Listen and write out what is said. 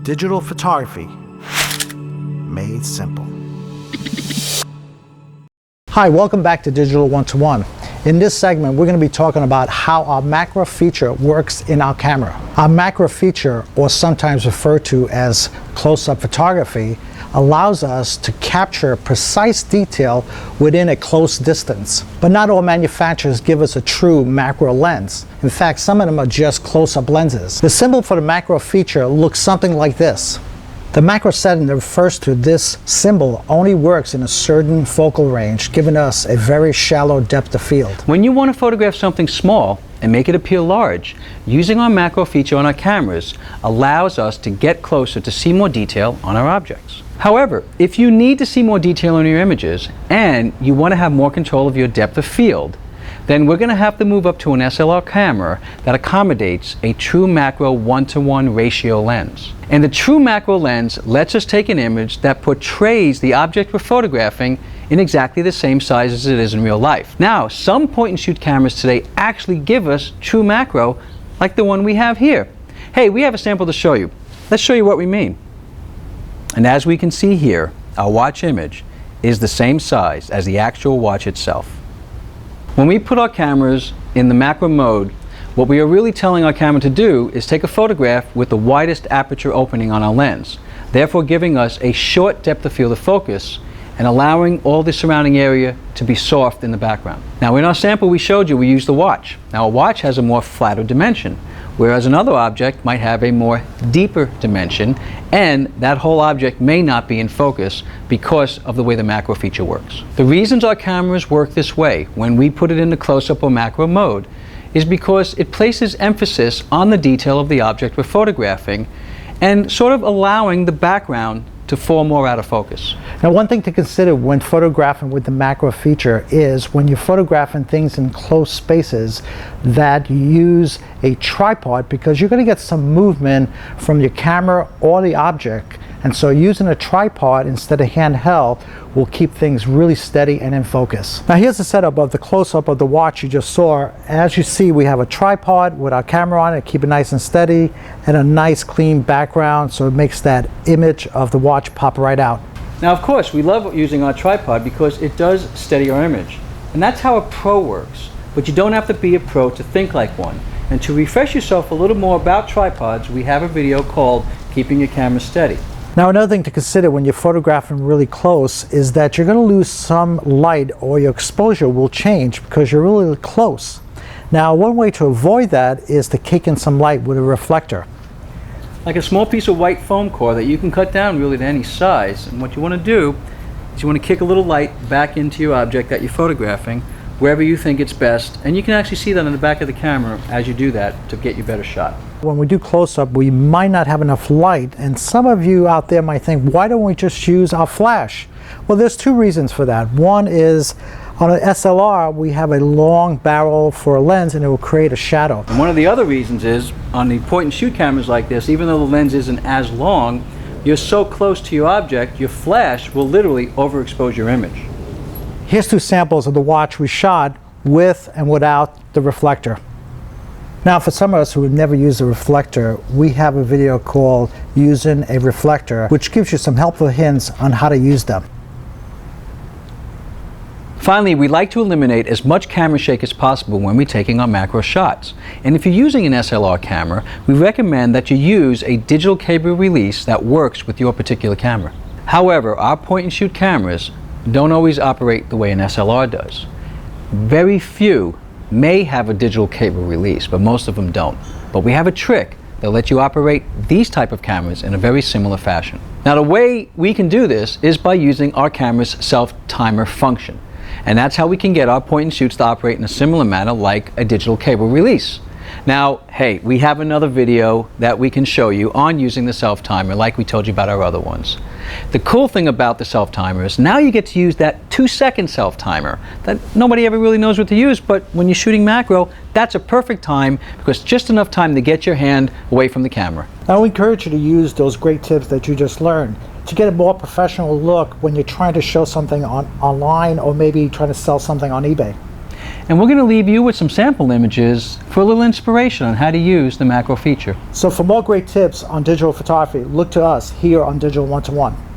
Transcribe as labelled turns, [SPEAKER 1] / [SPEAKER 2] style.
[SPEAKER 1] Digital photography made simple. Hi, welcome back to Digital 1-to-1. In this segment, we're going to be talking about how our macro feature works in our camera. Our macro feature, or sometimes referred to as close-up photography, allows us to capture precise detail within a close distance. But not all manufacturers give us a true macro lens. In fact, some of them are just close-up lenses. The symbol for the macro feature looks something like this. The macro setting that refers to this symbol only works in a certain focal range, giving us a very shallow depth of field.
[SPEAKER 2] When you want to photograph something small and make it appear large, using our macro feature on our cameras allows us to get closer to see more detail on our objects. However, if you need to see more detail on your images and you want to have more control of your depth of field, then we're going to have to move up to an SLR camera that accommodates a true macro 1-to-1 ratio lens. And the true macro lens lets us take an image that portrays the object we're photographing in exactly the same size as it is in real life. Now, some point-and-shoot cameras today actually give us true macro, like the one we have here. Hey, we have a sample to show you. Let's show you what we mean. And as we can see here, our watch image is the same size as the actual watch itself. When we put our cameras in the macro mode, what we are really telling our camera to do is take a photograph with the widest aperture opening on our lens, therefore giving us a short depth of field of focus and allowing all the surrounding area to be soft in the background. Now, in our sample we showed you, we used the watch. Now, a watch has a more flatter dimension, whereas another object might have a more deeper dimension, and that whole object may not be in focus because of the way the macro feature works. The reasons our cameras work this way when we put it into close-up or macro mode is because it places emphasis on the detail of the object we're photographing and sort of allowing the background to fall more out of focus.
[SPEAKER 1] Now, one thing to consider when photographing with the macro feature is when you're photographing things in close spaces that you use a tripod, because you're going to get some movement from your camera or the object, and so using a tripod instead of handheld will keep things really steady and in focus. Now, here's the setup of the close-up of the watch you just saw. As you see, we have a tripod with our camera on it, keep it nice and steady, and a nice clean background, so it makes that image of the watch pop right out.
[SPEAKER 2] Now, of course, we love using our tripod because it does steady our image. And that's how a pro works. But you don't have to be a pro to think like one. And to refresh yourself a little more about tripods, we have a video called Keeping Your Camera Steady.
[SPEAKER 1] Now, another thing to consider when you're photographing really close is that you're going to lose some light, or your exposure will change because you're really close. Now, one way to avoid that is to kick in some light with a reflector.
[SPEAKER 2] Like a small piece of white foam core that you can cut down really to any size. And what you want to do is you want to kick a little light back into your object that you're photographing wherever you think it's best, and you can actually see that on the back of the camera as you do that to get you a better shot.
[SPEAKER 1] When we do close-up, we might not have enough light, and some of you out there might think, why don't we just use our flash? Well, there's two reasons for that. One is on an SLR, we have a long barrel for a lens, and it will create a shadow.
[SPEAKER 2] And one of the other reasons is on the point-and-shoot cameras like this, even though the lens isn't as long, you're so close to your object, your flash will literally overexpose your image.
[SPEAKER 1] Here's two samples of the watch we shot with and without the reflector. Now, for some of us who have never used a reflector, we have a video called Using a Reflector, which gives you some helpful hints on how to use them.
[SPEAKER 2] Finally, we like to eliminate as much camera shake as possible when we're taking our macro shots. And if you're using an SLR camera, we recommend that you use a digital cable release that works with your particular camera. However, our point-and-shoot cameras don't always operate the way an SLR does. Very few may have a digital cable release, but most of them don't. But we have a trick that lets you operate these type of cameras in a very similar fashion. Now, the way we can do this is by using our camera's self-timer function. And that's how we can get our point-and-shoots to operate in a similar manner like a digital cable release. Now, hey, we have another video that we can show you on using the self-timer like we told you about our other ones. The cool thing about the self-timer is now you get to use that 2-second self-timer that nobody ever really knows what to use, but when you're shooting macro, that's a perfect time because just enough time to get your hand away from the camera.
[SPEAKER 1] I would encourage you to use those great tips that you just learned to get a more professional look when you're trying to show something online or maybe trying to sell something on eBay.
[SPEAKER 2] And we're going to leave you with some sample images for a little inspiration on how to use the macro feature.
[SPEAKER 1] So for more great tips on digital photography, look to us here on Digital 1-to-1.